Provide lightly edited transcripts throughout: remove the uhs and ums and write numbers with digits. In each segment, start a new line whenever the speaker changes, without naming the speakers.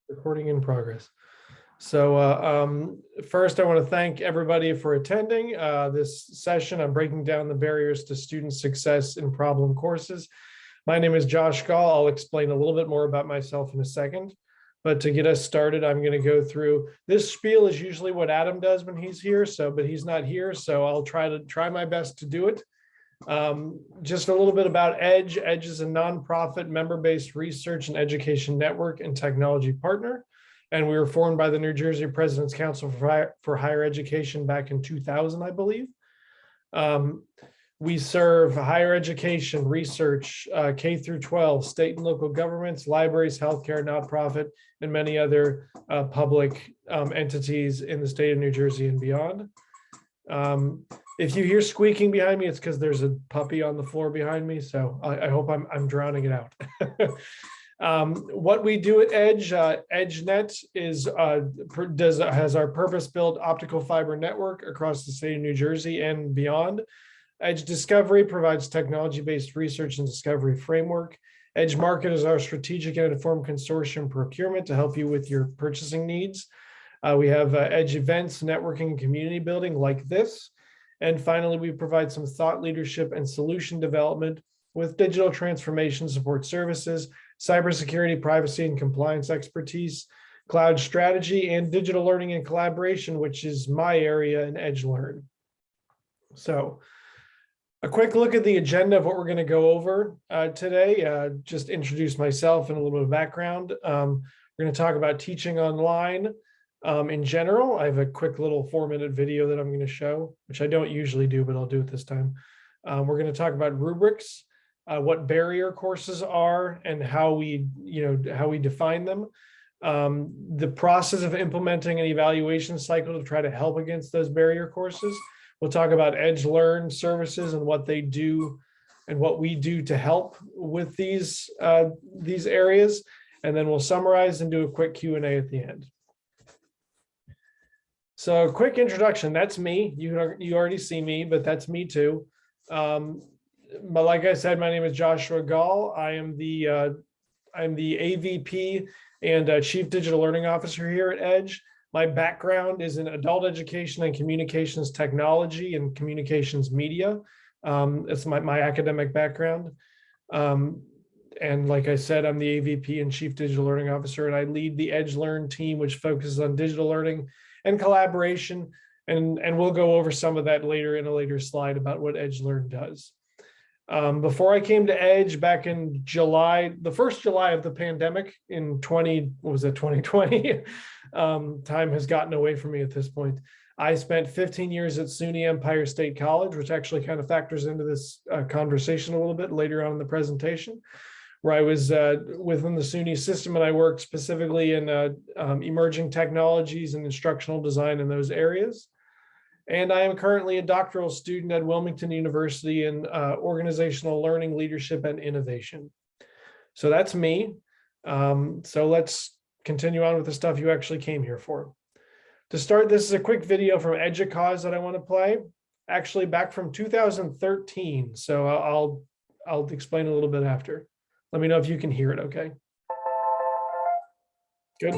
Recording in progress. So first, I want to thank everybody for attending this session on breaking down the barriers to student success in problem courses. My name is Josh Gall. I'll explain a little bit more about myself in a second. But to get us started, I'm going to go through this spiel. Is usually what Adam does when he's here. But he's not here, so I'll try my best to do it. Just a little bit about EDGE. EDGE is a nonprofit member-based research and education network and technology partner. And we were formed by the New Jersey President's Council for Higher Education back in 2000, I believe. We serve higher education, research, K through 12, state and local governments, libraries, healthcare, nonprofit, and many other public entities in the state of New Jersey and beyond. If you hear squeaking behind me, it's because there's a puppy on the floor behind me. So I hope I'm drowning it out. What we do at EDGE, EdgeNet has our purpose-built optical fiber network across the state of New Jersey and beyond. EDGE Discovery provides technology-based research and discovery framework. EDGE Market is our strategic and informed consortium procurement to help you with your purchasing needs. We have EDGE events, networking, and community building like this. And finally, we provide some thought leadership and solution development with digital transformation support services, cybersecurity, privacy, and compliance expertise, cloud strategy, and digital learning and collaboration, which is my area in EDGE Learn. So a quick look at the agenda of what we're going to go over today. Just introduce myself and a little bit of background. We're going to talk about teaching online. In general, I have a quick little 4-minute video that I'm going to show, which I don't usually do, but I'll do it this time. We're going to talk about rubrics, what barrier courses are, and how we define them. The process of implementing an evaluation cycle to try to help against those barrier courses. We'll talk about EDGE Learn services and what they do and what we do to help with these areas. And then we'll summarize and do a quick Q&A at the end. So quick introduction, that's me. You already see me, but that's me too. But like I said, my name is Joshua Gall. I'm the AVP and Chief Digital Learning Officer here at EDGE. My background is in adult education and communications technology and communications media. It's my academic background. And like I said, I'm the AVP and Chief Digital Learning Officer, and I lead the EDGE Learn team, which focuses on digital learning and collaboration. And we'll go over some of that later in a later slide about what EDGE Learn does. Before I came to EDGE back in July, the first July of the pandemic in 2020, time has gotten away from me at this point. I spent 15 years at SUNY Empire State College, which actually kind of factors into this conversation a little bit later on in the presentation, where I was within the SUNY system, and I worked specifically in emerging technologies and instructional design in those areas. And I am currently a doctoral student at Wilmington University in organizational learning, leadership, and innovation. So that's me. So let's continue on with the stuff you actually came here for. To start, this is a quick video from EDUCAUSE that I want to play, actually back from 2013. So I'll explain a little bit after. Let me know if you can hear it, okay? Good.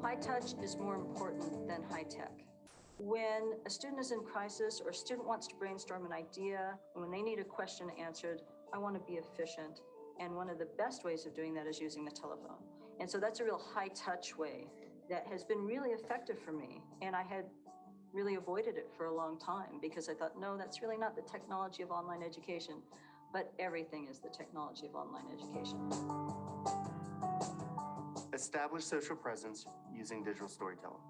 High touch is more important than high tech. When a student is in crisis or a student wants to brainstorm an idea, when they need a question answered, I want to be efficient. And one of the best ways of doing that is using the telephone. And so that's a real high touch way that has been really effective for me. And I had really avoided it for a long time because I thought, no, that's really not the technology of online education, but everything is the technology of online education.
Establish social presence using digital storytelling.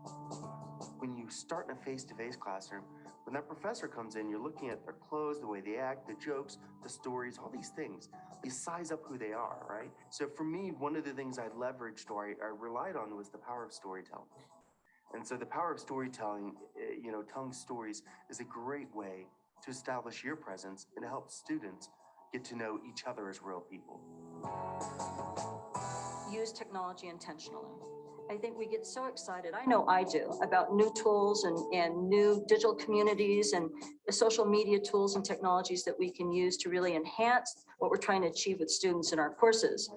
When you start in a face-to-face classroom, when that professor comes in, you're looking at their clothes, the way they act, the jokes, the stories, all these things. You size up who they are, right? So for me, one of the things I leveraged or I relied on was the power of storytelling. And so the power of storytelling, telling stories is a great way to establish your presence and to help students get to know each other as real people.
Use technology intentionally. I think we get so excited, I know I do, about new tools and new digital communities and the social media tools and technologies that we can use to really enhance what we're trying to achieve with students in our courses.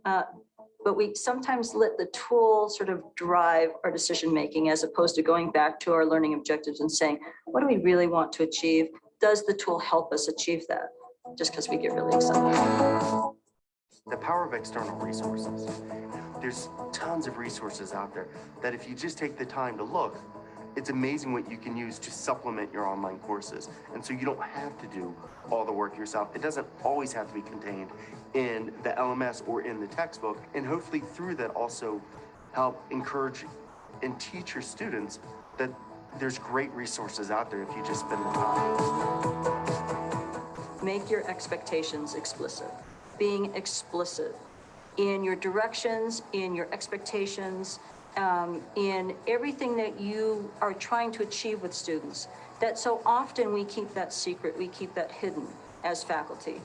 But we sometimes let the tool sort of drive our decision-making as opposed to going back to our learning objectives and saying, what do we really want to achieve? Does the tool help us achieve that? Just because we get really excited.
The power of external resources. There's tons of resources out there that if you just take the time to look, it's amazing what you can use to supplement your online courses. And so you don't have to do all the work yourself. It doesn't always have to be contained in the LMS or in the textbook. And hopefully through that also help encourage and teach your students that there's great resources out there if you just spend the time.
Make your expectations explicit. Being explicit in your directions, in your expectations, in everything that you are trying to achieve with students. That so often we keep that secret, we keep that hidden as faculty.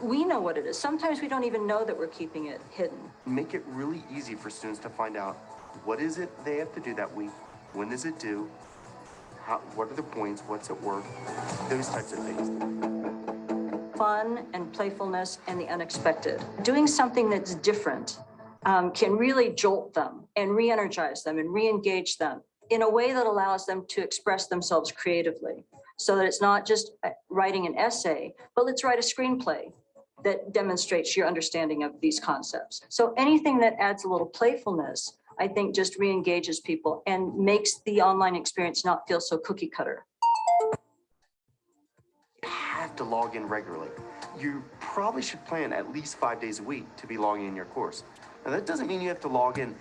We know what it is. Sometimes we don't even know that we're keeping it hidden.
Make it really easy for students to find out what is it they have to do that week, when is it due, what are the points, what's at work, those types of things.
Fun and playfulness and the unexpected. Doing something that's different can really jolt them and re-energize them and re-engage them in a way that allows them to express themselves creatively. So that it's not just writing an essay, but let's write a screenplay that demonstrates your understanding of these concepts. So anything that adds a little playfulness, I think just re-engages people and makes the online experience not feel so cookie cutter.
Have to log in regularly. You probably should plan at least 5 days a week to be logging in your course. Now that doesn't mean you have to log in,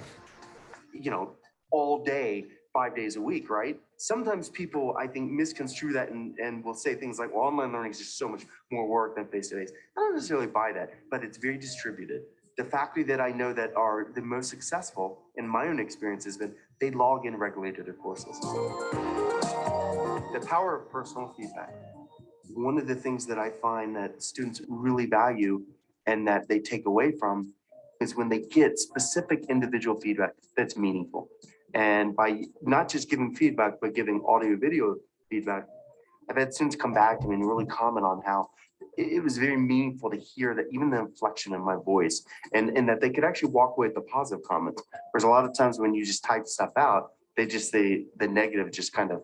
all day, 5 days a week, right? Sometimes people, I think, misconstrue that and will say things like, well, online learning is just so much more work than face-to-face. I don't necessarily buy that, but it's very distributed. The faculty that I know that are the most successful, in my own experience, has been they log in regularly to their courses. The power of personal feedback. One of the things that I find that students really value and that they take away from is when they get specific individual feedback that's meaningful. And by not just giving feedback, but giving audio video feedback, I've had students come back to me and really comment on how it was very meaningful to hear that even the inflection in my voice and that they could actually walk away with a positive comment. Whereas a lot of times when you just type stuff out, the negative just kind of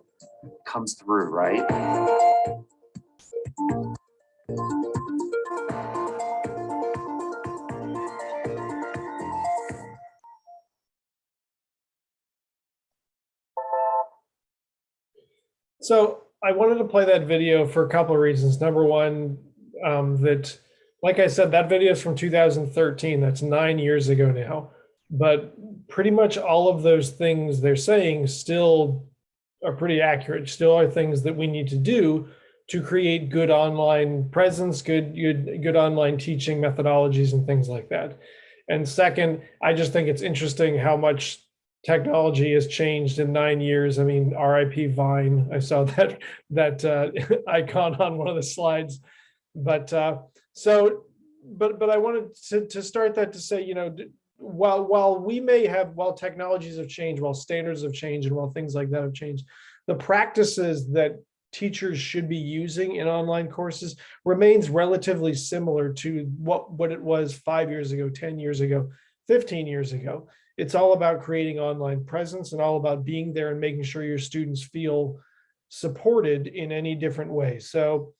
comes through, right?
So I wanted to play that video for a couple of reasons. Number one, that, like I said, that video is from 2013. That's 9 years ago now. But pretty much all of those things they're saying still are pretty accurate, still are things that we need to do to create good online presence, good online teaching methodologies and things like that. And second, I just think it's interesting how much technology has changed in 9 years. I mean, RIP Vine. I saw that icon on one of the slides. But I wanted to start that to say, while technologies have changed, while standards have changed, and while things like that have changed, the practices that teachers should be using in online courses remains relatively similar to what it was 5 years ago, 10 years ago, 15 years ago. It's all about creating online presence and all about being there and making sure your students feel supported in any different way. So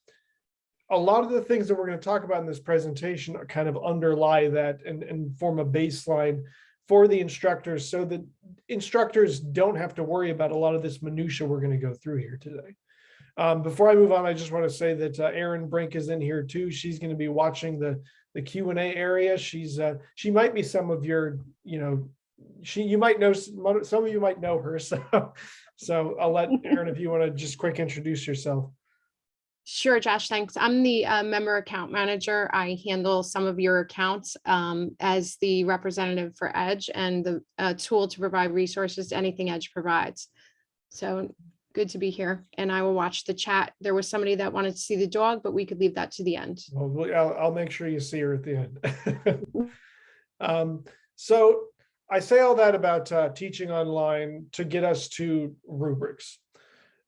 a lot of the things that we're going to talk about in this presentation are kind of underlie that and form a baseline for the instructors so that instructors don't have to worry about a lot of this minutia we're going to go through here today. Before I move on, I just want to say that Erin Brink is in here too. She's going to be watching the Q&A area. She might be some of your, you might know, some of you might know her. So I'll let Erin, if you want to just quick introduce yourself.
Sure, Josh, thanks. I'm the member account manager. I handle some of your accounts as the representative for Edge and the tool to provide resources to anything Edge provides. So good to be here, and I will watch the chat. There was somebody that wanted to see the dog, but we could leave that to the end.
Well, I'll make sure you see her at the end. So I say all that about teaching online to get us to rubrics.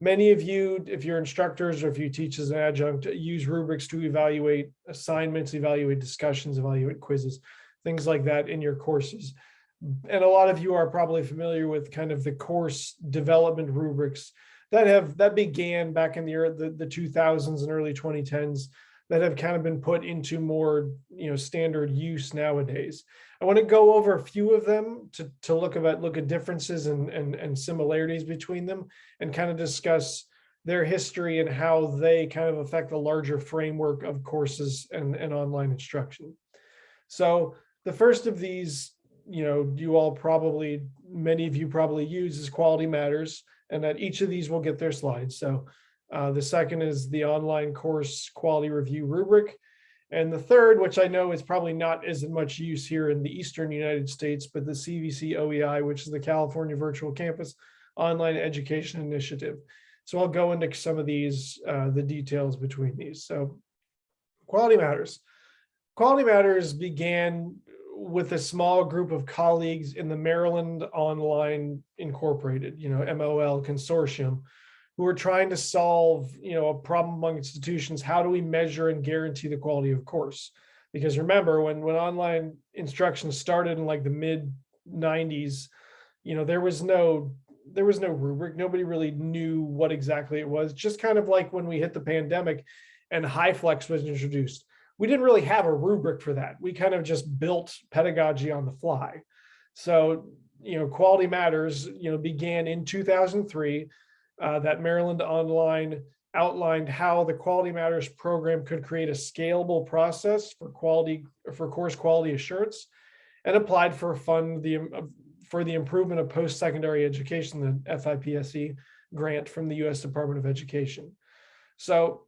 Many of you, if you're instructors or if you teach as an adjunct, use rubrics to evaluate assignments, evaluate discussions, evaluate quizzes, things like that in your courses. And a lot of you are probably familiar with kind of the course development rubrics that began back in the 2000s and early 2010s, that have kind of been put into more standard use nowadays. I want to go over a few of them to look at differences and similarities between them, and kind of discuss their history and how they kind of affect the larger framework of courses and online instruction. So the first of these, many of you probably use, is quality matters, and that each of these will get their slides. So the second is the online course quality review rubric. And the third, which I know is probably not as much use here in the Eastern United States, but the CVC OEI, which is the California Virtual Campus Online Education Initiative. So I'll go into some of these, the details between these. So quality matters. Quality matters began with a small group of colleagues in the Maryland Online Incorporated, MOL consortium, who are trying to solve, a problem among institutions. How do we measure and guarantee the quality of course? Because remember, when online instruction started in like the mid 90s, there was no rubric. Nobody really knew what exactly it was. Just kind of like when we hit the pandemic and HighFlex was introduced. We didn't really have a rubric for that. We kind of just built pedagogy on the fly. So, quality matters, began in 2003. That Maryland Online outlined how the Quality Matters program could create a scalable process for course quality assurance, and applied for the improvement of post-secondary education, the FIPSE grant from the U.S. Department of Education. So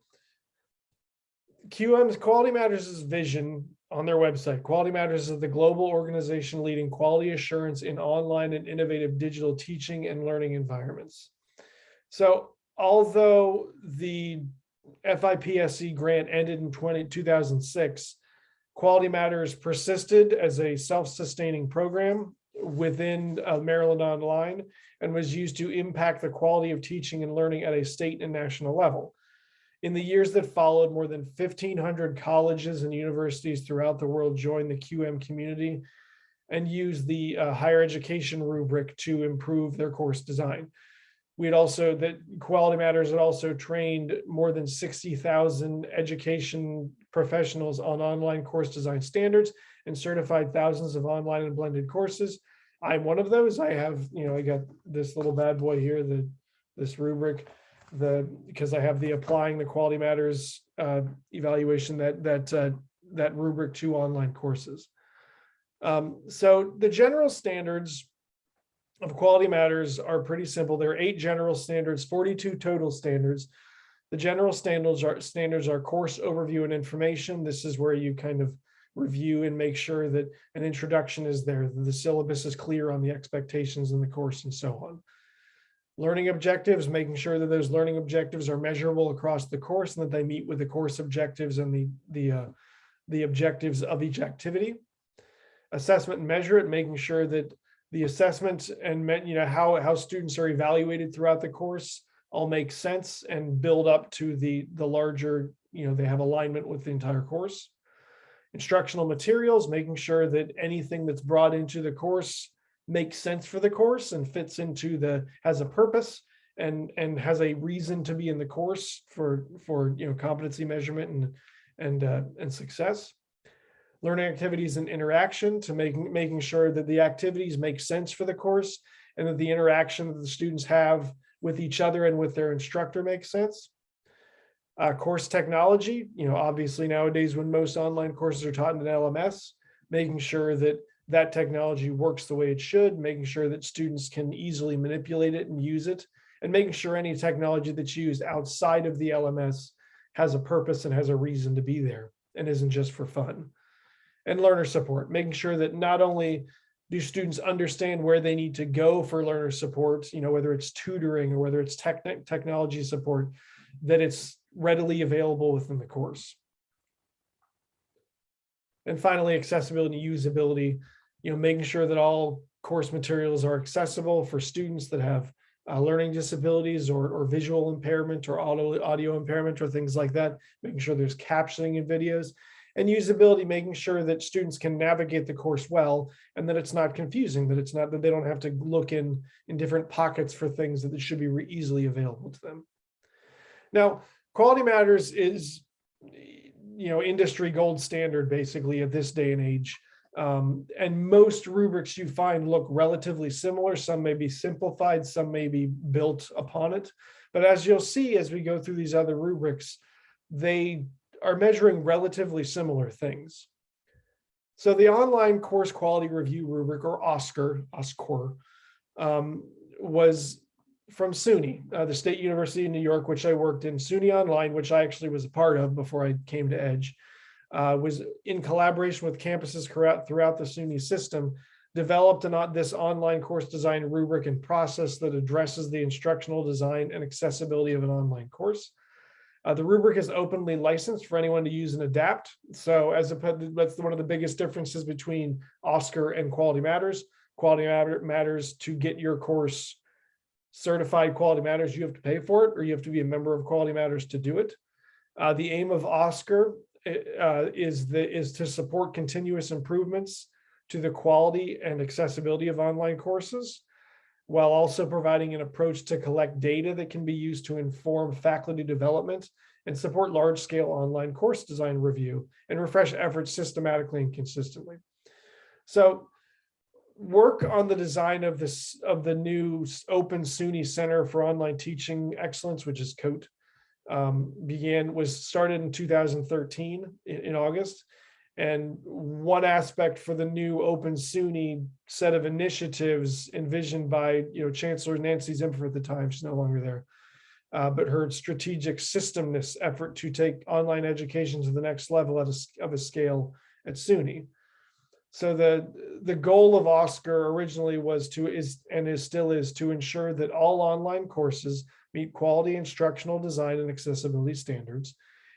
QM's Quality Matters' vision on their website. Quality Matters is the global organization leading quality assurance in online and innovative digital teaching and learning environments. So although the FIPSE grant ended in 2006, Quality Matters persisted as a self-sustaining program within Maryland Online, and was used to impact the quality of teaching and learning at a state and national level. In the years that followed, more than 1,500 colleges and universities throughout the world joined the QM community and used the higher education rubric to improve their course design. Quality Matters had also trained more than 60,000 education professionals on online course design standards and certified thousands of online and blended courses. I'm one of those. I have, I got this little bad boy here, this rubric, because I have the applying the Quality Matters evaluation that rubric to online courses. So the general standards of Quality Matters are pretty simple. There are 8 general standards, 42 total standards. The general standards are course overview and information. This is where you kind of review and make sure that an introduction is there, that the syllabus is clear on the expectations in the course, and so on. Learning objectives, making sure that those learning objectives are measurable across the course and that they meet with the course objectives and the objectives of each activity. Assessment and measure it, making sure that the assessment and how students are evaluated throughout the course all make sense and build up to the larger, they have alignment with the entire course. Instructional materials, making sure that anything that's brought into the course makes sense for the course and fits into has a purpose and has a reason to be in the course for competency measurement and success. Learning activities and interaction, to making sure that the activities make sense for the course and that the interaction that the students have with each other and with their instructor makes sense. Course technology, obviously nowadays when most online courses are taught in an LMS, making sure that technology works the way it should, making sure that students can easily manipulate it and use it, and making sure any technology that's used outside of the LMS has a purpose and has a reason to be there and isn't just for fun. And learner support, making sure that not only do students understand where they need to go for learner support, whether it's tutoring or whether it's technology support, that it's readily available within the course. And finally, accessibility and usability, making sure that all course materials are accessible for students that have learning disabilities or visual impairment or audio impairment or things like that, making sure there's captioning in videos, and usability, making sure that students can navigate the course well and that it's not confusing, that they don't have to look in different pockets for things that should be easily available to them. Now, Quality Matters is, industry gold standard basically at this day and age. And most rubrics you find look relatively similar. Some may be simplified, some may be built upon it. But as you'll see, as we go through these other rubrics, they are measuring relatively similar things. So the Online Course Quality Review rubric, or OSCR, was from SUNY, the State University of New York, which I worked in. SUNY Online, which I actually was a part of before I came to EDGE, was in collaboration with campuses throughout the SUNY system, developed this online course design rubric and process that addresses the instructional design and accessibility of an online course. The rubric is openly licensed for anyone to use and adapt. So that's one of the biggest differences between OSCR and Quality Matters. Quality Matters, to get your course certified Quality Matters, you have to pay for it, or you have to be a member of Quality Matters to do it. The aim of OSCR is to support continuous improvements to the quality and accessibility of online courses, while also providing an approach to collect data that can be used to inform faculty development and support large-scale online course design review and refresh efforts systematically and consistently. So work on the design of the new Open SUNY Center for Online Teaching Excellence, which is COTE, was started in 2013 in August. And one aspect for the new Open SUNY set of initiatives envisioned by Chancellor Nancy Zimpher at the time, she's no longer there, but her strategic systemness effort to take online education to the next level of a scale at SUNY. So the goal of OSCR originally was still to ensure that all online courses meet quality instructional design and accessibility standards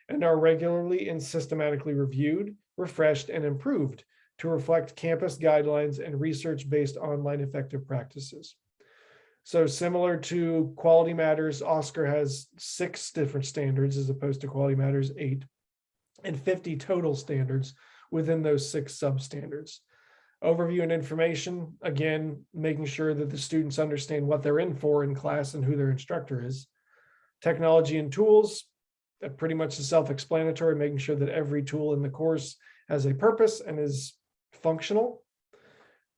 and are regularly and systematically reviewed, refreshed, and improved to reflect campus guidelines and research-based online effective practices. So similar to Quality Matters, OSCR has 6 different standards as opposed to Quality Matters 8, and 50 total standards within those 6 substandards. Overview and information, again, making sure that the students understand what they're in for in class and who their instructor is. Technology and tools, that pretty much is self-explanatory, making sure that every tool in the course has a purpose and is functional.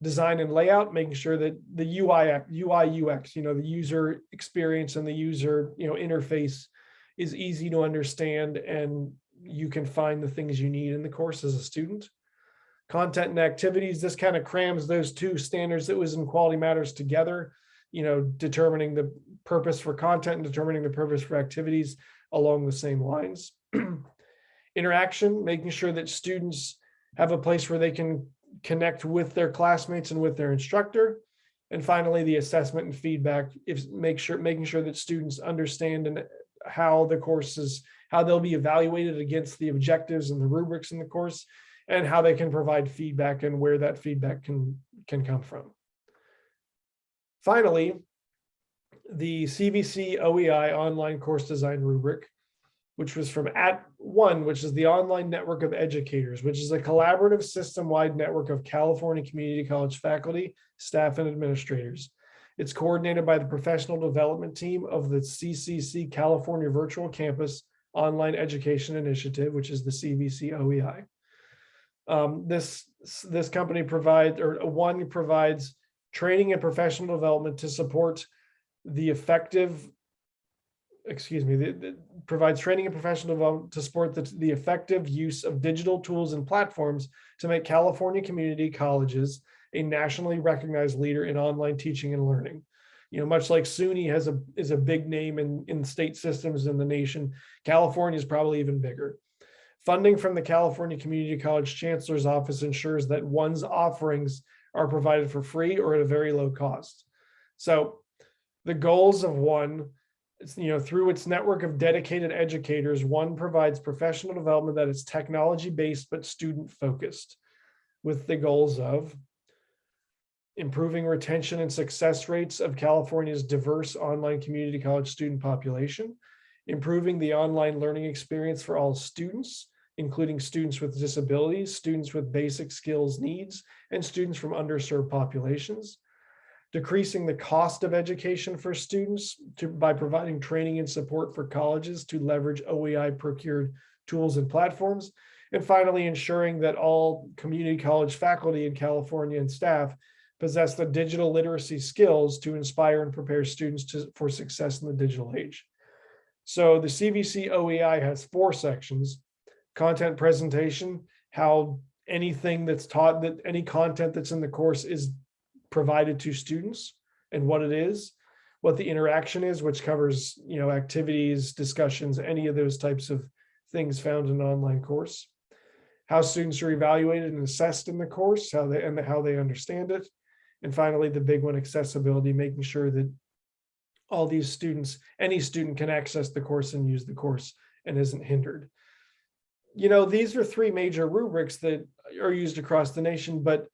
Design and layout, making sure that the UI UX, the user experience and the user interface is easy to understand and you can find the things you need in the course as a student. Content and activities, this kind of crams those 2 standards that was in Quality Matters together, determining the purpose for content and determining the purpose for activities along the same lines. Interaction, making sure that students have a place where they can connect with their classmates and with their instructor. And finally, the assessment and feedback, making sure that students understand and how they'll be evaluated against the objectives and the rubrics in the course, and how they can provide feedback and where that feedback can come from. Finally, the CVC OEI online course design rubric, which was from @ONE, which is the Online Network of Educators, which is a collaborative system-wide network of California community college faculty, staff, and administrators. It's coordinated by the professional development team of the CCC California Virtual Campus Online Education Initiative, which is the CVC OEI. This company provides training and professional development to support provides training and professional development to support the effective use of digital tools and platforms to make California community colleges a nationally recognized leader in online teaching and learning. Much like SUNY is a big name in state systems in the nation, California is probably even bigger. Funding from the California Community College Chancellor's Office ensures that ONE's offerings are provided for free or at a very low cost. So the goals of ONE, through its network of dedicated educators, ONE provides professional development that is technology-based but student-focused, with the goals of improving retention and success rates of California's diverse online community college student population, improving the online learning experience for all students, including students with disabilities, students with basic skills needs, and students from underserved populations, decreasing the cost of education for students by providing training and support for colleges to leverage OEI procured tools and platforms, and finally ensuring that all community college faculty in California and staff possess the digital literacy skills to inspire and prepare students for success in the digital age. So the CVC OEI has 4 sections: content presentation, how anything that's taught, that any content that's in the course is provided to students and what it is, what the interaction is, which covers, activities, discussions, any of those types of things found in an online course, how students are evaluated and assessed in the course, how they understand it. And finally, the big one, accessibility, making sure that all these students, any student can access the course and use the course and isn't hindered. These are 3 major rubrics that are used across the nation, but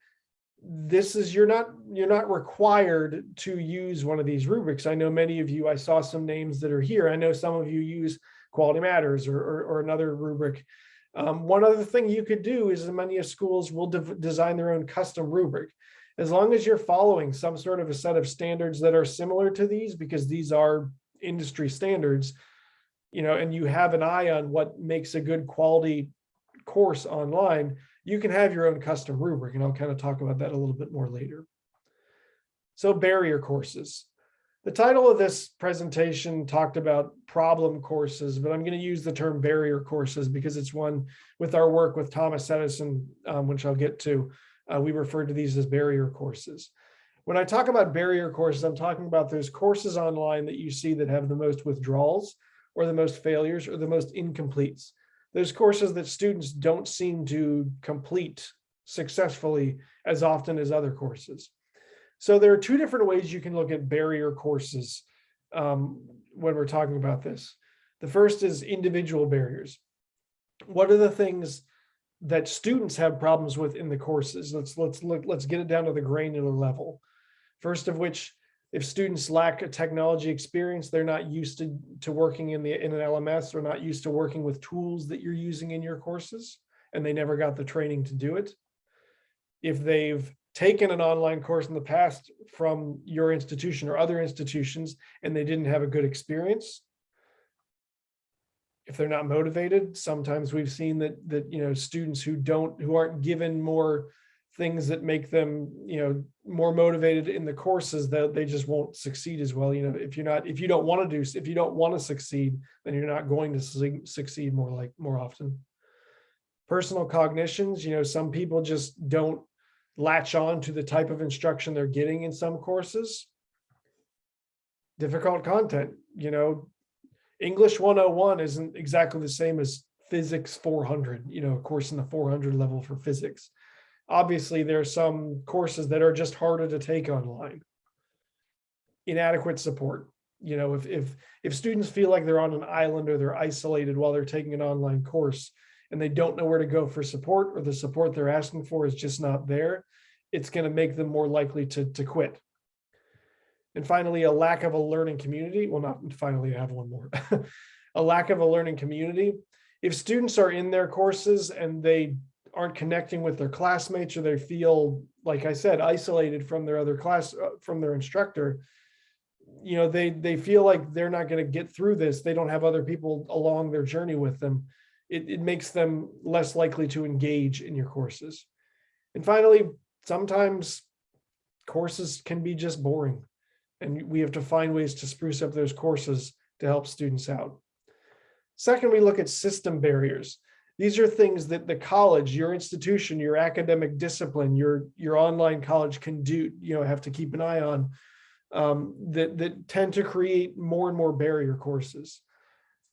this is, you're not required to use one of these rubrics. I know many of you, I saw some names that are here. I know some of you use Quality Matters or another rubric. One other thing you could do is many schools will design their own custom rubric. As long as you're following some sort of a set of standards that are similar to these, because these are industry standards, and you have an eye on what makes a good quality course online, you can have your own custom rubric, and I'll kind of talk about that a little bit more later. So barrier courses. The title of this presentation talked about problem courses, but I'm going to use the term barrier courses because it's one with our work with Thomas Edison, which I'll get to. We refer to these as barrier courses. When I talk about barrier courses, I'm talking about those courses online that you see that have the most withdrawals or the most failures or the most incompletes. Those courses that students don't seem to complete successfully as often as other courses. So there are 2 different ways you can look at barrier courses when we're talking about this. The first is individual barriers. What are the things that students have problems with in the courses? Let's get it down to the granular level. First of which, if students lack a technology experience, they're not used to working in an LMS, they're not used to working with tools that you're using in your courses, and they never got the training to do it. If they've taken an online course in the past from your institution or other institutions and they didn't have a good experience. If they're not motivated, sometimes we've seen that students who aren't given more things that make them more motivated in the courses, that they just won't succeed as well. If you don't want to succeed, then you're not going to succeed more often. Personal cognitions, some people just don't latch on to the type of instruction they're getting in some courses. Difficult content, English 101 isn't exactly the same as Physics 400, a course in the 400 level for physics. Obviously, there are some courses that are just harder to take online. Inadequate support. If students feel like they're on an island or they're isolated while they're taking an online course and they don't know where to go for support, or the support they're asking for is just not there, it's going to make them more likely to quit. And finally, a lack of a learning community. Well, not finally, I have one more. A lack of a learning community. If students are in their courses and they aren't connecting with their classmates, or they feel, like I said, isolated from their other class, from their instructor, they feel like they're not going to get through this. They don't have other people along their journey with them. It makes them less likely to engage in your courses. And finally, sometimes courses can be just boring, and we have to find ways to spruce up those courses to help students out. Second, we look at system barriers. These are things that the college, your institution, your academic discipline, your online college can do, have to keep an eye on, that tend to create more and more barrier courses.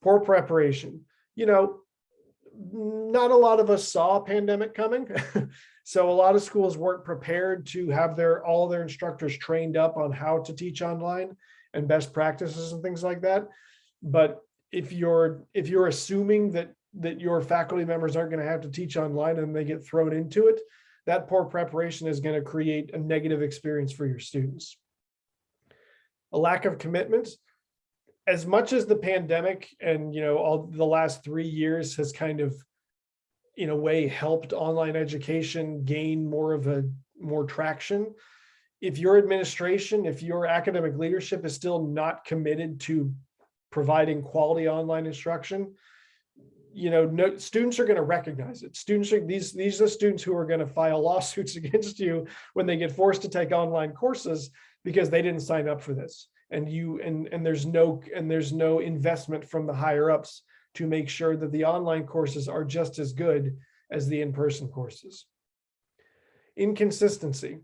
Poor preparation. Not a lot of us saw a pandemic coming. So a lot of schools weren't prepared to have all their instructors trained up on how to teach online and best practices and things like that. But if you're assuming that your faculty members aren't going to have to teach online and they get thrown into it, that poor preparation is going to create a negative experience for your students. A lack of commitment. As much as the pandemic and, all the last 3 years has kind of, in a way, helped online education gain more traction, if your administration, if your academic leadership is still not committed to providing quality online instruction, no students are going to recognize it. These are students who are going to file lawsuits against you when they get forced to take online courses because they didn't sign up for this. And there's no investment from the higher ups to make sure that the online courses are just as good as the in-person courses. Inconsistency.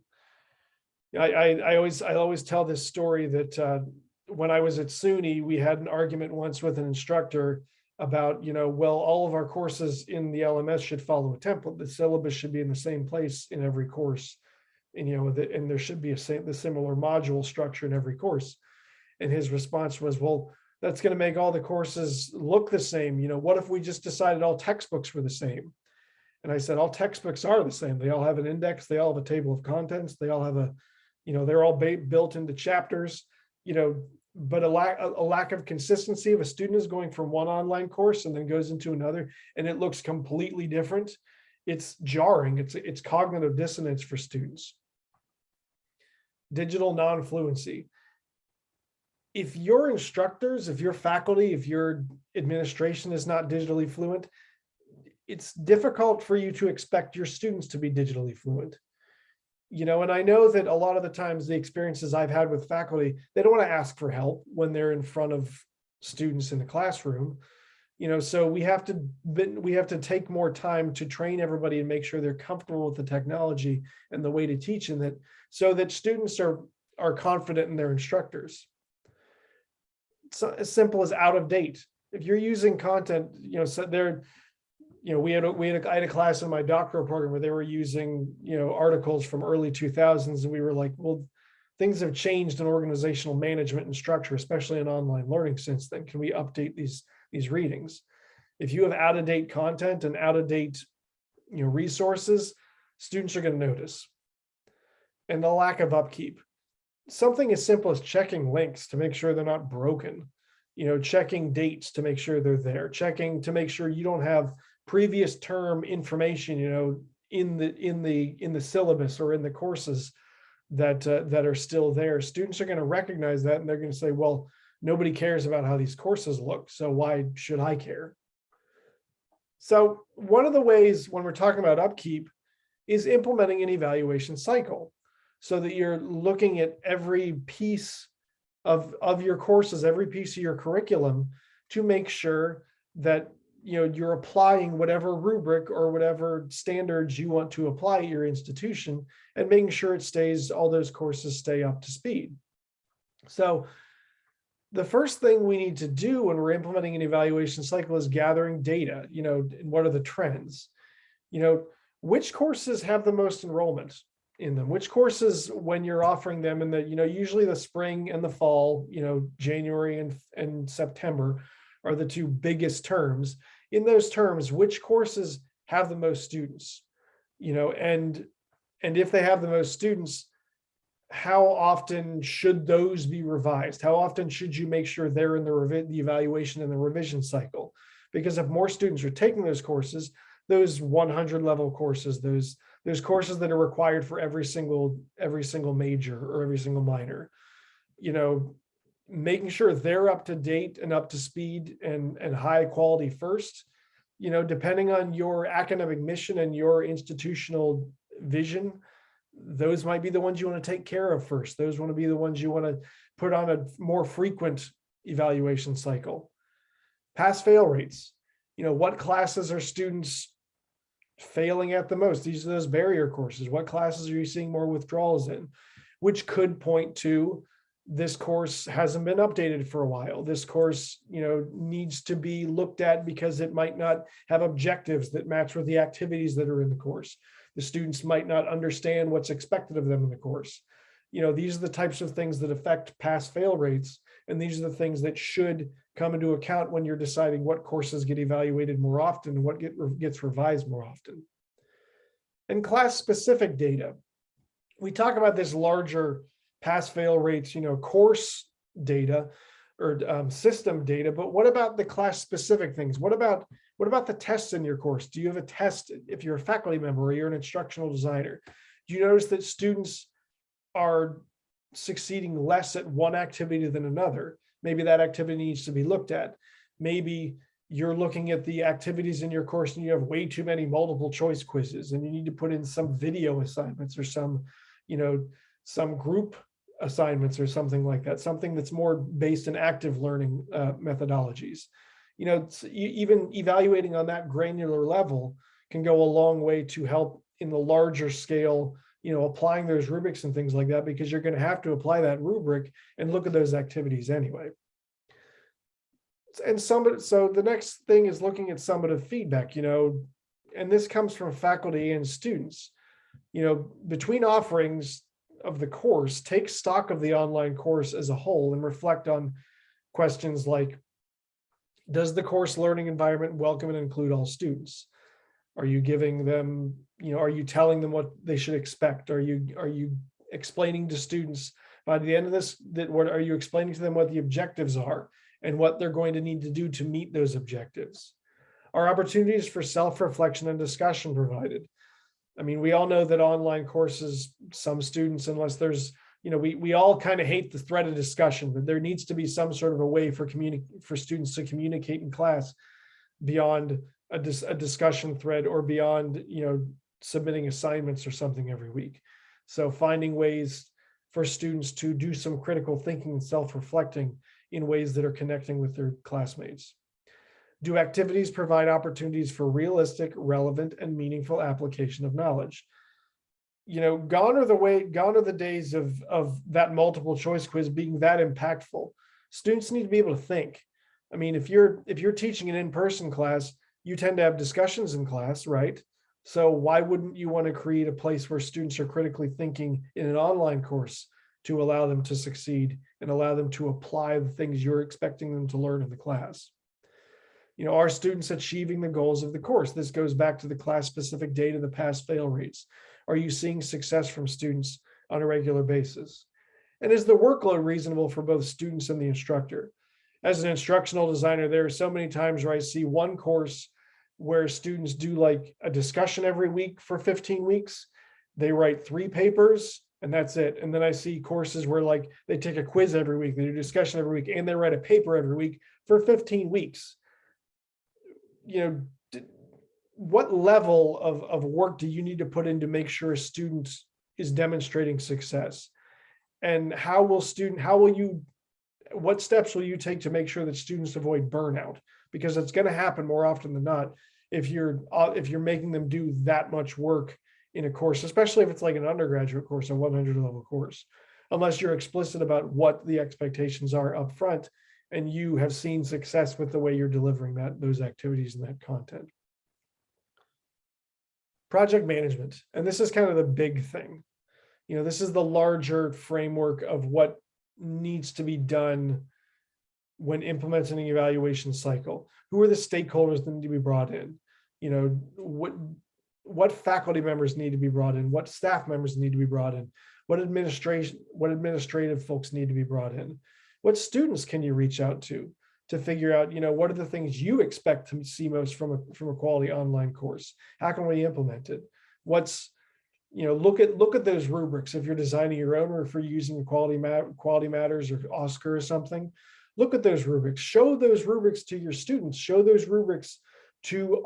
I always tell this story that when I was at SUNY, we had an argument once with an instructor about, well, all of our courses in the LMS should follow a template. The syllabus should be in the same place in every course, and and there should be the similar module structure in every course. And his response was, well, that's going to make all the courses look the same. What if we just decided all textbooks were the same? And I said, all textbooks are the same. They all have an index. They all have a table of contents. They all have they're all built into chapters, but a lack of consistency. If a student is going from one online course and then goes into another and it looks completely different, it's jarring. It's cognitive dissonance for students. Digital non-fluency. If your instructors, if your faculty, if your administration is not digitally fluent, it's difficult for you to expect your students to be digitally fluent. And I know that a lot of the times the experiences I've had with faculty, they don't want to ask for help when they're in front of students in the classroom. So we have to take more time to train everybody and make sure they're comfortable with the technology and the way to teach in that, so that students are confident in their instructors. It's as simple as out of date. If you're using content, so they're, I had a class in my doctoral program where they were using, articles from early 2000s, and we were like, well, things have changed in organizational management and structure, especially in online learning since then. Can we update these readings? If you have out of date content and out of date, resources, students are going to notice. And the lack of upkeep. Something as simple as checking links to make sure they're not broken, checking dates to make sure they're there, checking to make sure you don't have previous term information, in the syllabus or in the courses that are still there. Students are going to recognize that, and they're going to say, well, nobody cares about how these courses look, so why should I care? So one of the ways when we're talking about upkeep is implementing an evaluation cycle, so that you're looking at every piece of your courses, every piece of your curriculum, to make sure that you're applying whatever rubric or whatever standards you want to apply at your institution, and making sure all those courses stay up to speed. So the first thing we need to do when we're implementing an evaluation cycle is gathering data, and what are the trends? Which courses have the most enrollment in them? Which courses, when you're offering them in the, usually the spring and the fall, January and September are the two biggest terms. In those terms, which courses have the most students? And if they have the most students, how often should those be revised? How often should you make sure they're in the evaluation and the revision cycle? Because if more students are taking those courses, those 100 level courses, those courses that are required for every single major or every single minor, making sure they're up to date and up to speed and high quality first, depending on your academic mission and your institutional vision, those might be the ones you want to take care of first. Those want to be the ones you want to put on a more frequent evaluation cycle. Pass-fail rates. What classes are students failing at the most? These are those barrier courses. What classes are you seeing more withdrawals in? Which could point to, this course hasn't been updated for a while. This course, needs to be looked at because it might not have objectives that match with the activities that are in the course. The students might not understand what's expected of them in the course. These are the types of things that affect pass-fail rates, and these are the things that should come into account when you're deciding what courses get evaluated more often and what gets revised more often. And class-specific data. We talk about this larger pass-fail rates, course data or system data, but what about the class-specific things? What about the tests in your course? Do you have a test if you're a faculty member or you're an instructional designer? Do you notice that students are succeeding less at one activity than another? Maybe that activity needs to be looked at. Maybe you're looking at the activities in your course and you have way too many multiple choice quizzes and you need to put in some video assignments or some group assignments or something like that, something that's more based in active learning methodologies. Even evaluating on that granular level can go a long way to help in the larger scale, applying those rubrics and things like that, because you're going to have to apply that rubric and look at those activities anyway. And so the next thing is looking at summative feedback, and this comes from faculty and students. Between offerings of the course, take stock of the online course as a whole and reflect on questions like, does the course learning environment welcome and include all students? Are you giving them, are you telling them what they should expect? Are you explaining to students by the end of this, what are you explaining to them what the objectives are and what they're going to need to do to meet those objectives? Are opportunities for self-reflection and discussion provided? I mean, we all know that online courses, some students, unless there's, we all kind of hate the thread of discussion, but there needs to be some sort of a way for students to communicate in class beyond a discussion thread or beyond, submitting assignments or something every week. So finding ways for students to do some critical thinking and self-reflecting in ways that are connecting with their classmates. Do activities provide opportunities for realistic, relevant, and meaningful application of knowledge? Gone are the days of that multiple choice quiz being that impactful. Students need to be able to think. I mean, if you're teaching an in-person class, you tend to have discussions in class, right? So why wouldn't you want to create a place where students are critically thinking in an online course to allow them to succeed and allow them to apply the things you're expecting them to learn in the class? Are students achieving the goals of the course? This goes back to the class-specific data, the pass-fail rates. Are you seeing success from students on a regular basis? And is the workload reasonable for both students and the instructor? As an instructional designer, there are so many times where I see one course where students do like a discussion every week for 15 weeks. They write 3 papers and that's it. And then I see courses where like they take a quiz every week, they do discussion every week, and they write a paper every week for 15 weeks. What level of work do you need to put in to make sure a student is demonstrating success? And what steps will you take to make sure that students avoid burnout? Because it's going to happen more often than not if you're making them do that much work in a course, especially if it's like an undergraduate course, a 100 level course, unless you're explicit about what the expectations are up front and you have seen success with the way you're delivering those activities and that content. Project management, and this is kind of the big thing. This is the larger framework of what needs to be done when implementing an evaluation cycle. Who are the stakeholders that need to be brought in? What faculty members need to be brought in? What staff members need to be brought in? What administrative folks need to be brought in? What students can you reach out to figure out, what are the things you expect to see most from a quality online course? How can we implement it? Look at those rubrics. If you're designing your own, or if you're using Quality Matters or Oscar or something, look at those rubrics. Show those rubrics to your students. Show those rubrics to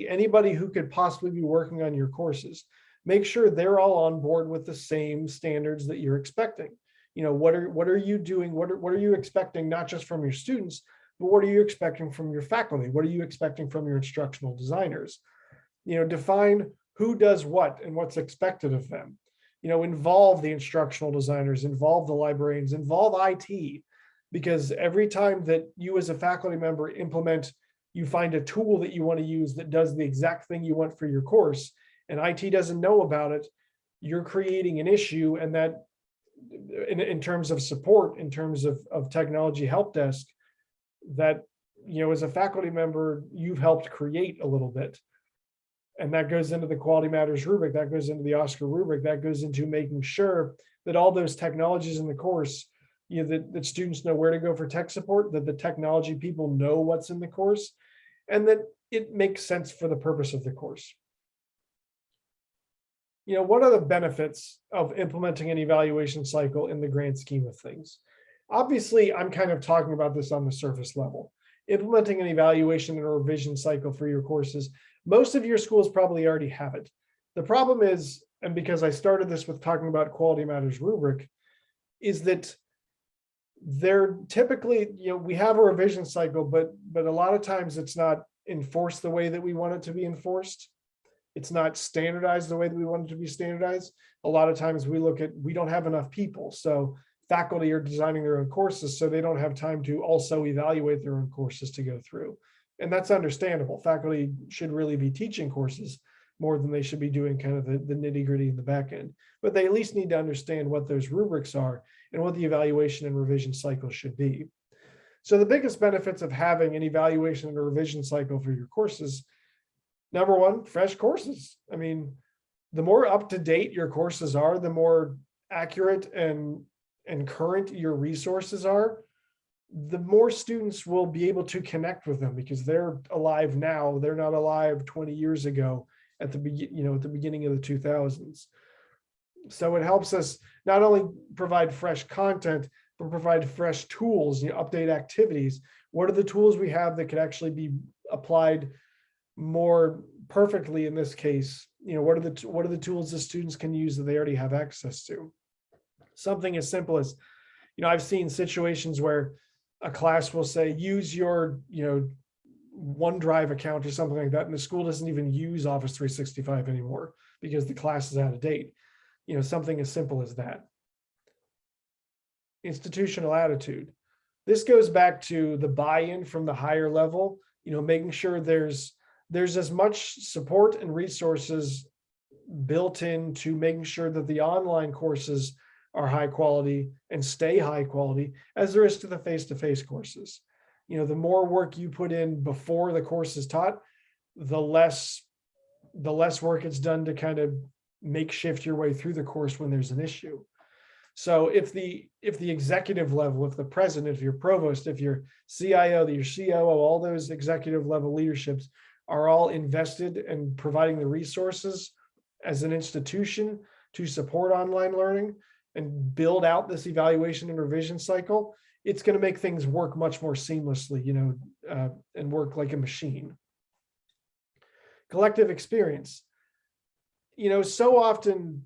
anybody who could possibly be working on your courses. Make sure they're all on board with the same standards that you're expecting. What are you doing? What are you expecting, not just from your students, but what are you expecting from your faculty? What are you expecting from your instructional designers? Define who does what and what's expected of them. Involve the instructional designers, involve the librarians, involve IT, because every time that you as a faculty member you find a tool that you want to use that does the exact thing you want for your course, and IT doesn't know about it, you're creating an issue, and that in terms of support, in terms of technology help desk, that, as a faculty member, you've helped create a little bit. And that goes into the Quality Matters rubric, that goes into the Oscar rubric, that goes into making sure that all those technologies in the course, that students know where to go for tech support, that the technology people know what's in the course, and that it makes sense for the purpose of the course. What are the benefits of implementing an evaluation cycle in the grand scheme of things? Obviously, I'm kind of talking about this on the surface level. Implementing an evaluation and a revision cycle for your courses, most of your schools probably already have it. The problem is, and because I started this with talking about Quality Matters rubric, is that they're typically, we have a revision cycle, but a lot of times it's not enforced the way that we want it to be enforced. It's not standardized the way that we want it to be standardized. A lot of times we don't have enough people. So faculty are designing their own courses, so they don't have time to also evaluate their own courses to go through. And that's understandable. Faculty should really be teaching courses more than they should be doing kind of the nitty gritty in the back end. But they at least need to understand what those rubrics are and what the evaluation and revision cycle should be. So the biggest benefits of having an evaluation and a revision cycle for your courses, number one, fresh courses. I mean, the more up to date your courses are, the more accurate and current your resources are, the more students will be able to connect with them because they're alive now. They're not alive 20 years ago at the beginning of the 2000s. So it helps us not only provide fresh content, but provide fresh tools, update activities. What are the tools we have that could actually be applied more perfectly in this case? What are the tools the students can use that they already have access to? Something as simple as, I've seen situations where a class will say, use your, OneDrive account or something like that, and the school doesn't even use Office 365 anymore because the class is out of date. Something as simple as that. Institutional attitude. This goes back to the buy-in from the higher level, making sure there's as much support and resources built into making sure that the online courses are high quality and stay high quality as there is to the face-to-face courses. The more work you put in before the course is taught, the less work it's done to kind of makeshift your way through the course when there's an issue. So if the executive level, if the president, if your provost, if your CIO, your COO, all those executive level leaderships are all invested in providing the resources as an institution to support online learning and build out this evaluation and revision cycle, it's going to make things work much more seamlessly, and work like a machine. Collective experience. So often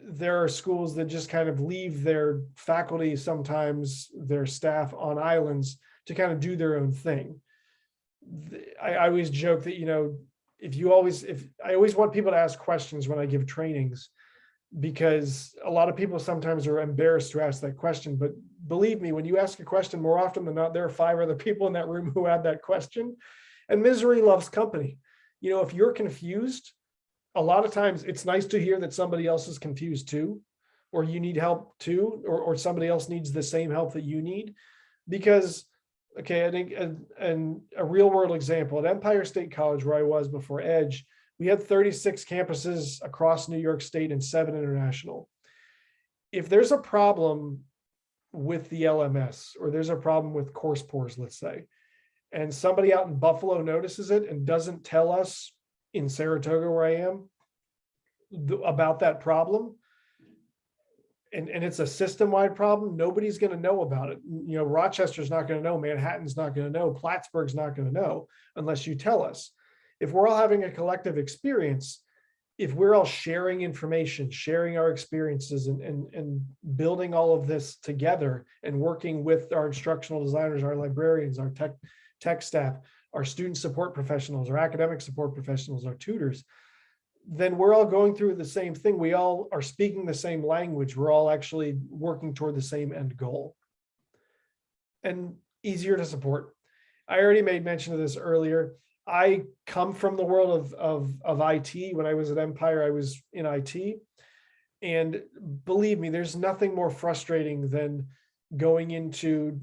there are schools that just kind of leave their faculty, sometimes their staff, on islands to kind of do their own thing. I always joke that, I always want people to ask questions when I give trainings, because a lot of people sometimes are embarrassed to ask that question. But believe me, when you ask a question, more often than not, there are 5 other people in that room who had that question. And misery loves company. If you're confused, a lot of times it's nice to hear that somebody else is confused too, or you need help too, or somebody else needs the same help that you need. Because, okay, I think a real world example, at Empire State College, where I was before Edge, we had 36 campuses across New York State and 7 international. If there's a problem with the LMS, or there's a problem with course pours, let's say, and somebody out in Buffalo notices it and doesn't tell us in Saratoga, where I am, about that problem, and it's a system-wide problem, nobody's going to know about it. Rochester's not going to know, Manhattan's not going to know, Plattsburgh's not going to know unless you tell us. If we're all having a collective experience, if we're all sharing information, sharing our experiences, and building all of this together and working with our instructional designers, our librarians, our tech staff, our student support professionals, our academic support professionals, our tutors, then we're all going through the same thing. We all are speaking the same language. We're all actually working toward the same end goal. And easier to support. I already made mention of this earlier. I come from the world of IT. When I was at Empire, I was in IT. And believe me, there's nothing more frustrating than going into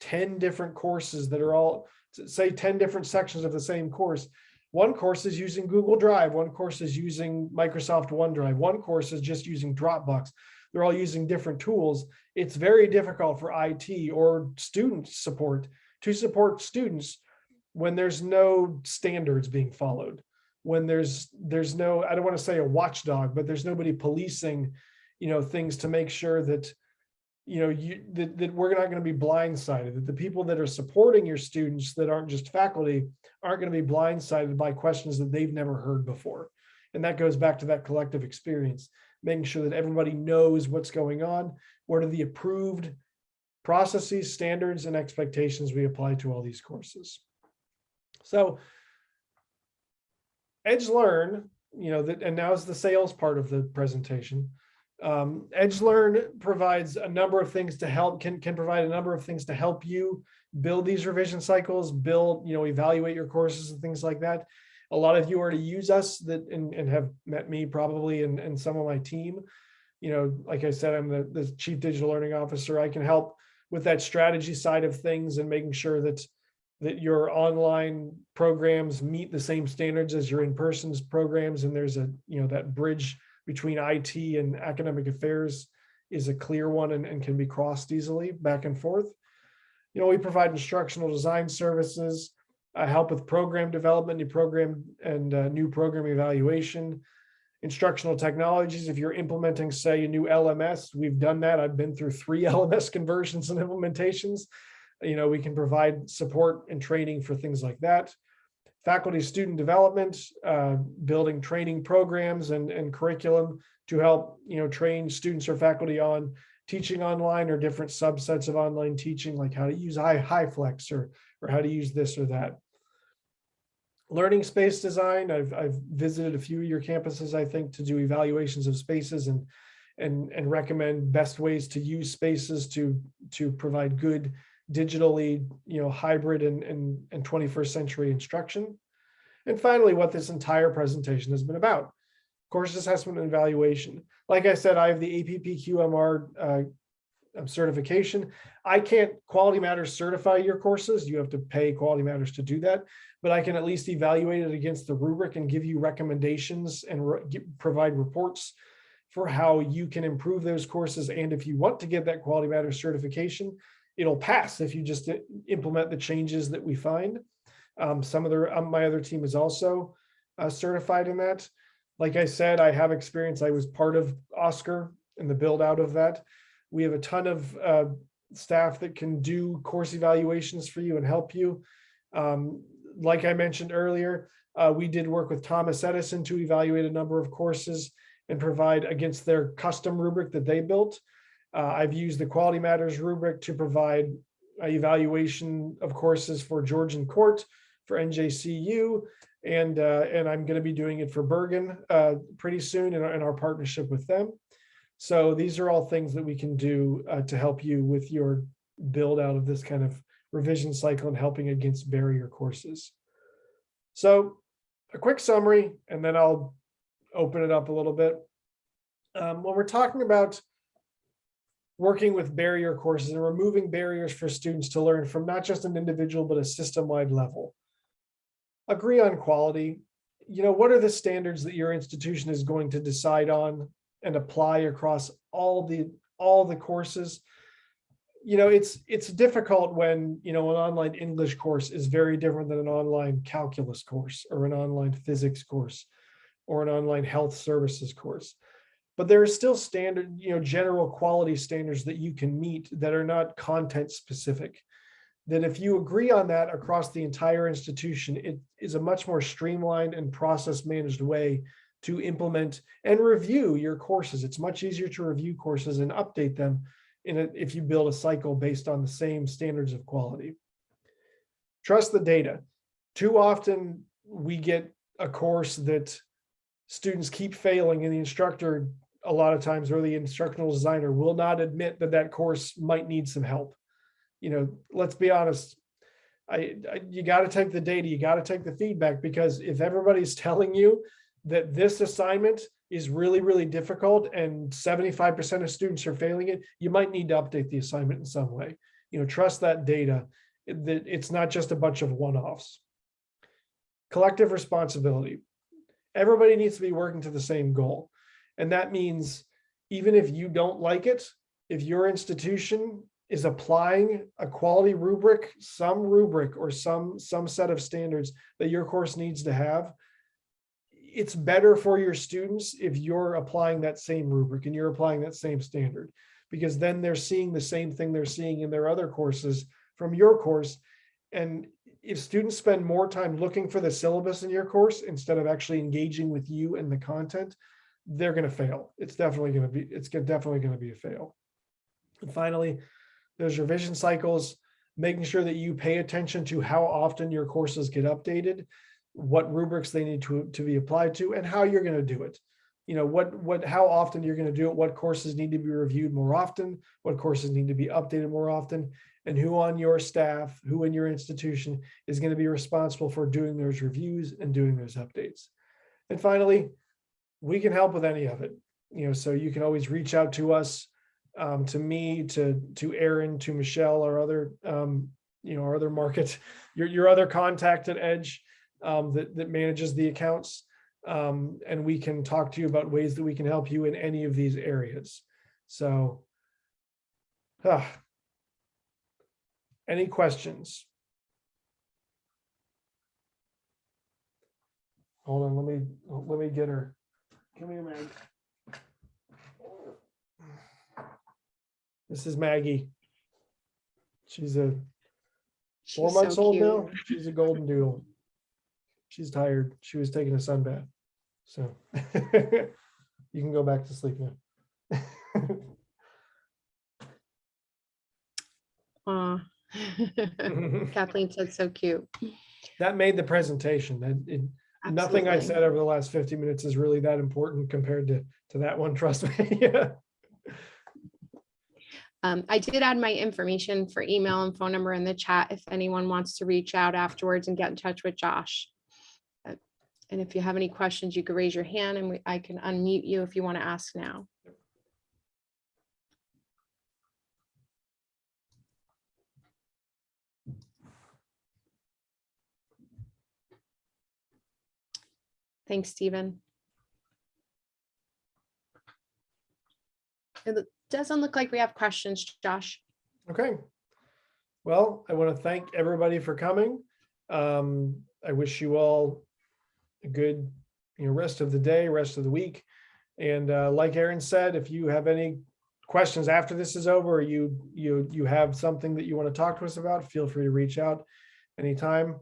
10 different courses that are all, say, 10 different sections of the same course, One course is using Google Drive. One course is using Microsoft OneDrive. One course is just using Dropbox. They're all using different tools. It's very difficult for IT or student support to support students when there's no standards being followed, when there's no, I don't want to say a watchdog, but there's nobody policing, things to make sure that, that we're not going to be blindsided, that the people that are supporting your students that aren't just faculty aren't going to be blindsided by questions that they've never heard before. And that goes back to that collective experience, making sure that everybody knows what's going on, what are the approved processes, standards, and expectations we apply to all these courses. So Edge Learn, and now is the sales part of the presentation. Edge Learn provides a number of things to help, can provide a number of things to help you build these revision cycles, evaluate your courses and things like that. A lot of you already use us and have met me probably and some of my team. Like I said, I'm the Chief Digital Learning Officer. I can help with that strategy side of things and making sure that your online programs meet the same standards as your in-person programs. And there's that bridge between IT and academic affairs is a clear one and can be crossed easily back and forth. We provide instructional design services, help with program development, new program evaluation, instructional technologies. If you're implementing, say, a new LMS, we've done that. I've been through 3 LMS conversions and implementations. We can provide support and training for things like that. Faculty student development, building training programs and curriculum to help train students or faculty on teaching online or different subsets of online teaching, like how to use HiFlex or how to use this or that. Learning space design. I've visited a few of your campuses, I think, to do evaluations of spaces and recommend best ways to use spaces to provide good digitally, hybrid and 21st century instruction. And finally, what this entire presentation has been about: course assessment and evaluation. Like I said, I have the APPQMR certification. I can't Quality Matters certify your courses. You have to pay Quality Matters to do that, but I can at least evaluate it against the rubric and give you recommendations and provide reports for how you can improve those courses. And if you want to get that Quality Matters certification, it'll pass if you just implement the changes that we find. My other team is also certified in that. Like I said, I have experience. I was part of Oscar and the build out of that. We have a ton of staff that can do course evaluations for you and help you. Like I mentioned earlier, we did work with Thomas Edison to evaluate a number of courses and provide against their custom rubric that they built. I've used the Quality Matters rubric to provide evaluation of courses for Georgian Court, for NJCU, and I'm going to be doing it for Bergen pretty soon in our partnership with them. So these are all things that we can do to help you with your build out of this kind of revision cycle and helping against barrier courses. So a quick summary, and then I'll open it up a little bit. When we're talking about working with barrier courses and removing barriers for students to learn from not just an individual, but a system-wide level. Agree on quality. What are the standards that your institution is going to decide on and apply across all the courses? It's difficult when, an online English course is very different than an online calculus course or an online physics course or an online health services course. But there are still standard, general quality standards that you can meet that are not content specific. That if you agree on that across the entire institution, it is a much more streamlined and process managed way to implement and review your courses. It's much easier to review courses and update them if you build a cycle based on the same standards of quality. Trust the data. Too often we get a course that students keep failing and the instructor, a lot of times, or the instructional designer will not admit that course might need some help. Let's be honest. You got to take the data, you got to take the feedback, because if everybody's telling you that this assignment is really, really difficult and 75% of students are failing it, you might need to update the assignment in some way. Trust that data, that it's not just a bunch of one-offs. collective responsibility. Everybody needs to be working to the same goal. And that means even if you don't like it, if your institution is applying a quality rubric, or some set of standards that your course needs to have, it's better for your students if you're applying that same rubric and you're applying that same standard, because then they're seeing the same thing they're seeing in their other courses from your course. And if students spend more time looking for the syllabus in your course instead of actually engaging with you and the content, they're going to fail. It's definitely going to be a fail. And finally, there's revision cycles, making sure that you pay attention to how often your courses get updated, what rubrics they need to be applied to, and how you're going to do it. How often you're going to do it, what courses need to be reviewed more often, what courses need to be updated more often, and who on your staff, who in your institution is going to be responsible for doing those reviews and doing those updates. And finally, we can help with any of it. So you can always reach out to us, to me, to Aaron, to Michelle, our other, our other market, your other contact at Edge that manages the accounts. And we can talk to you about ways that we can help you in any of these areas. So, any questions? Hold on, let me get her. Come here, Meg. This is Maggie. She's 4 months
so
old
cute.
now. She's a golden doodle. She's tired. She was taking a sun bath. So you can go back to sleep now.
Aw. Kathleen said so cute.
That made the presentation. Nothing I
Absolutely.
said over the last 50 minutes is really that important compared to that one, trust me. Yeah.
I did add my information for email and phone number in the chat if anyone wants to reach out afterwards and get in touch with Josh. And if you have any questions, you could raise your hand and I can unmute you if you want to ask now. Thanks, Stephen. It doesn't look like we have questions, Josh.
Okay. Well, I want to thank everybody for coming. I wish you all a good rest of the day, rest of the week. And like Aaron said, if you have any questions after this is over, or you have something that you want to talk to us about, feel free to reach out anytime.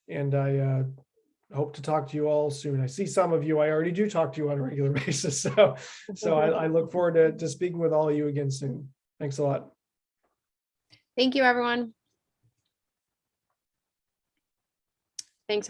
And I hope to talk to you all soon. I see some of you I already do talk to you on a regular basis. So I look forward to speaking with all of you again soon. Thanks a lot.
Thank you, everyone.